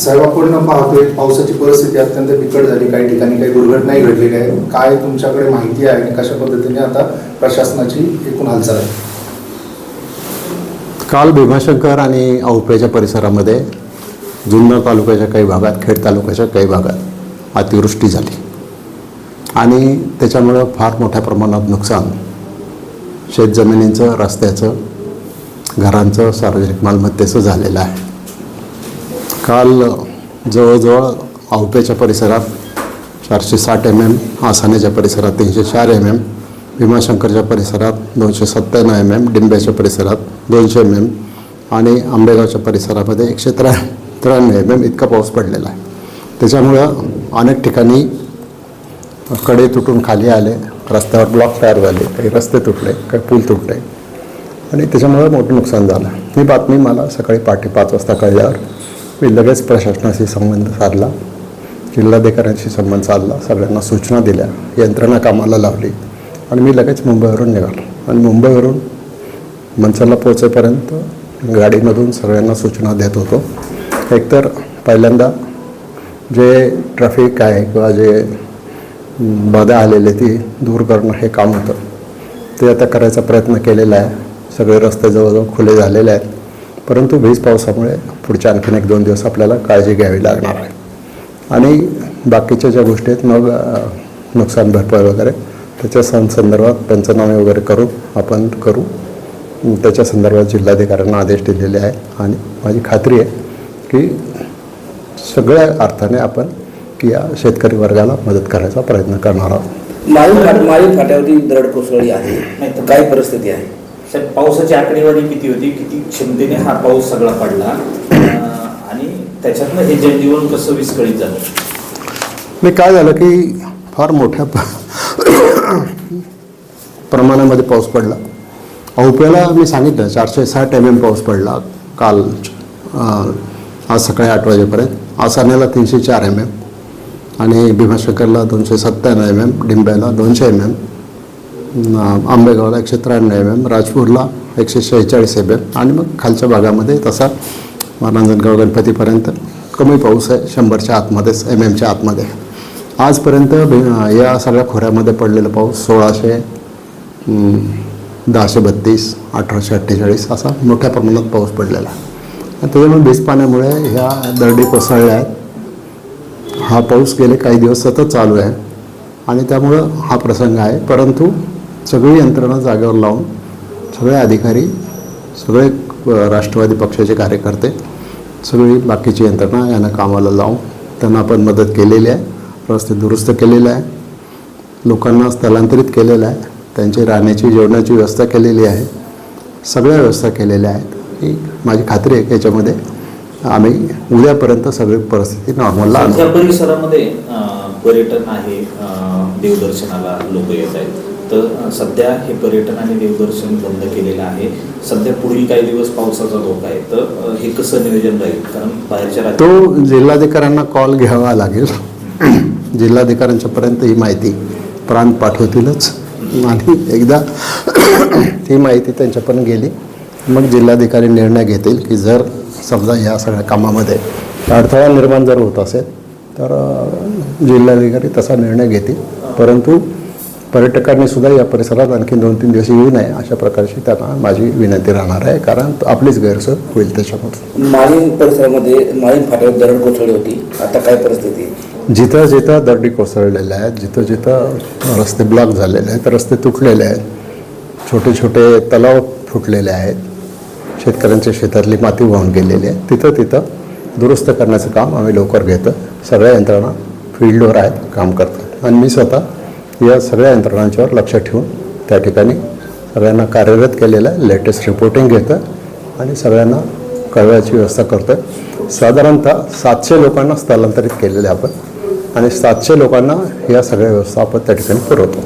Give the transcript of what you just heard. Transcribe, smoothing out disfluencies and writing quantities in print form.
साहेब, आपण पाहतोय पावसाची परिस्थिती अत्यंत बिकट झाली, काही ठिकाणी काही दुर्घटनाही घडलेल्या आहेत. काय तुमच्याकडे माहिती आहे आणि कशा पद्धतीने आता प्रशासनाची एकूण हालचाल आहे? काल भीमाशंकर आणि औपेच्या परिसरामध्ये जुन्नर तालुक्याच्या काही भागात, खेड तालुक्याच्या काही भागात अतिवृष्टी झाली आणि त्याच्यामुळं फार मोठ्या प्रमाणात नुकसान शेतजमिनींचं, रस्त्याचं, घरांचं, सार्वजनिक मालमत्तेचं झालेलं आहे. काल जवळजवळ औपेच्या परिसरात 460 mm, आसानेच्या परिसरात 304 mm, भीमाशंकरच्या परिसरात 297 mm, डिंब्याच्या परिसरात 200 mm आणि आंबेगावच्या परिसरामध्ये 193 mm इतका पाऊस पडलेला आहे. त्याच्यामुळं अनेक ठिकाणी कडे तुटून खाली आले, रस्त्यावर ब्लॉक तयार झाले, काही रस्ते तुटले, काही पूल तुटले आणि त्याच्यामुळं मोठं नुकसान झालं. ही बातमी मला सकाळी 5:30 वाजता कळल्यावर मी लगेच प्रशासनाशी संबंध साधला, जिल्हाधिकाऱ्यांशी संबंध साधला, सगळ्यांना सूचना दिल्या, यंत्रणा कामाला लावली आणि मी लगेच मुंबईवरून निघालो आणि मुंबईवरून मनसरला पोहोचेपर्यंत गाडीमधून सगळ्यांना सूचना देत होतो. एकतर पहिल्यांदा जे ट्रॅफिक आहे किंवा जे बाधा आलेले ती दूर करणं हे काम होतं, ते आता करायचा प्रयत्न केलेला आहे. सगळे रस्ते जवळजवळ खुले झालेले आहेत, परंतु वीज पावसामुळे पुढच्या आणखीन 1-2 दिवस आपल्याला काळजी घ्यावी लागणार आहे. आणि बाकीच्या ज्या गोष्टी आहेत, मग नुकसान भरपाई वगैरे त्याच्या संदर्भात पंचनामे वगैरे करून आपण करू. त्याच्या संदर्भात जिल्हाधिकाऱ्यांना आदेश दिलेले आहे आणि माझी खात्री आहे की सगळ्या अर्थाने आपण की या शेतकरी वर्गाला मदत करायचा प्रयत्न करणार आहोत. माळी फाट्यावरती दरड कोसळली आहे, नाही तर काय परिस्थिती आहे? साहेब, पावसाची आकडेवारी किती होती, किती क्षमतेने हा पाऊस सगळा पडला आणि त्याच्यातनं हे जनजीवन कसं विस्कळीत झालं? मी काय झालं की फार मोठ्या प्रमाणामध्ये पाऊस पडला. औप्याला मी सांगितलं 460 mm पाऊस पडला काल, आज सकाळी 8 वाजेपर्यंत. आसानेला 304 mm आणि भीमाशंकरला 297 mm, डिंब्याला 200 mm, आंबेगावला 193 mm, राजपूरला 146 mm आणि मग खालच्या भागामध्ये तसा रांजणगाव गणपतीपर्यंत कमी पाऊस आहे, 100च्या आतमध्येच mmच्या आतमध्ये. आजपर्यंत या सगळ्या खोऱ्यामध्ये पडलेला पाऊस 1600, 1032, 1848 असा मोठ्या प्रमाणात पाऊस पडलेला आहे. आणि त्याच्यामुळे वीज पाण्यामुळे ह्या दरडी कोसळल्या आहेत. हा पाऊस गेले काही दिवस सतत चालू आहे आणि त्यामुळं हा प्रसंग आहे. परंतु सगळी यंत्रणा जागेवर लावून सगळे अधिकारी, सगळे राष्ट्रवादी पक्षाचे कार्यकर्ते, सगळी बाकीची यंत्रणा यांना कामाला लावून त्यांना आपण मदत केलेली आहे. रस्ते दुरुस्त केलेले आहे, लोकांना स्थलांतरित केलेलं आहे, त्यांची राहण्याची, जेवणाची व्यवस्था केलेली आहे, सगळ्या व्यवस्था केलेल्या आहेत. ही माझी खात्री आहे की याच्यामध्ये आम्ही उद्यापर्यंत सगळी परिस्थिती नॉर्मलला आणू. त्या परिसरामध्ये पर्यटन आहे, देवदर्शनाला लोक येत आहेत, तर सध्या हे पर्यटन आणि देवदर्शन बंद केलेलं आहे. सध्या पुढील काही दिवस पावसाचा धोका आहे, तर हे कसं नियोजन राहील? कारण बाहेरच्या तो जिल्हाधिकाऱ्यांना कॉल घ्यावा लागेल. जिल्हाधिकाऱ्यांच्यापर्यंत ही माहिती प्रांत पाठवतीलच आणि एकदा ती माहिती त्यांच्यापर्यंत गेली मग जिल्हाधिकारी निर्णय घेतील की जर समजा या सगळ्या कामामध्ये अडथळा निर्माण जर होत असेल तर जिल्हाधिकारी तसा निर्णय घेतील. परंतु पर्यटकांनी सुद्धा या परिसरात आणखी 2-3 दिवस येऊ नये अशा प्रकारची त्यांना माझी विनंती राहणार आहे, कारण आपलीच गैरसोय होईल त्याच्यामध्ये. माळी परिसरामध्ये माळी फाट्यावर दरड कोसळली होती, आता काय परिस्थिती? जिथं जिथं दरडी कोसळलेल्या आहेत, जिथं जिथं रस्ते ब्लॉक झालेले आहेत, रस्ते तुटलेले आहेत, छोटे छोटे तलाव फुटलेले आहेत, शेतकऱ्यांच्या शेतातली माती वाहून गेलेली आहे, तिथं तिथं दुरुस्त करण्याचं काम आम्ही लवकर घेतो. सगळ्या यंत्रणा फील्डवर आहेत, काम करतात आणि मी स्वतः या सगळ्या यंत्रणांच्यावर लक्ष ठेवून त्या ठिकाणी सगळ्यांना कार्यरत केलेलं आहे. लेटेस्ट रिपोर्टिंग घेतं आणि सगळ्यांना कळवायची व्यवस्था करतो आहे. साधारणतः 700 लोकांना स्थलांतरित केलेले आपण आणि 700 लोकांना या सगळ्या व्यवस्था आपण त्या ठिकाणी पुरवतो.